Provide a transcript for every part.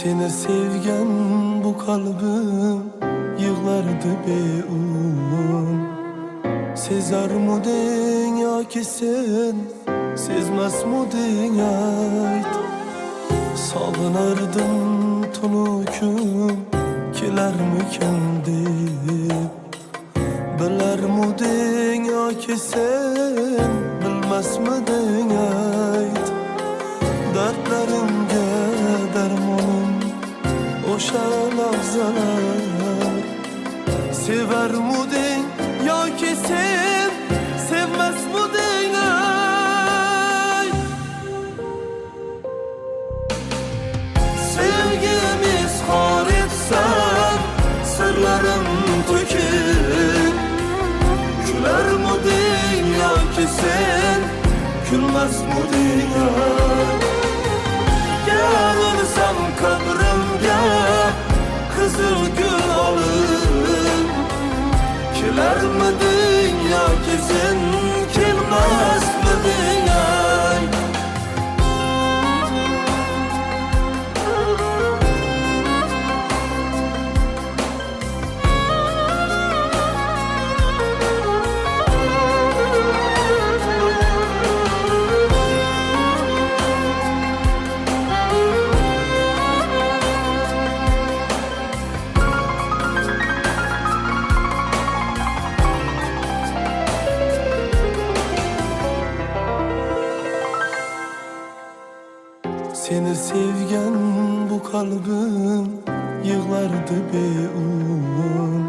Seni sevgen bu kalbim yığlardı beun. Sezar mudin ya ki sen sezmez mudin ayt. Sağınardım tunuküm kelermikin deyip. Biler mudin ya ki sen bilmez midin ayt. Dertlerimge dermanım oşa lahzalar. Sever mudin ya ki sen sevmez mudin ay. Sevgimiz har etsen sırlarım töküp. Güler mudin ya ki sen gülmez mudin ay. Gelirsem kabrimge kızıl gül alım. Keler midin ya ki sen kelmez midin ay. Seni sevgen bu kalbim yığlardı beun.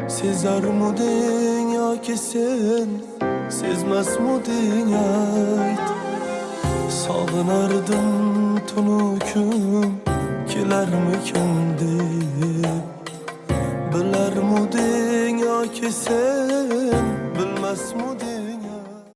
Sezar mudin ya ki sen sezmez mudin ayt. Sağınardım tunuküm kelermikin deyip. Biler mudin ya ki sen bilmez mudin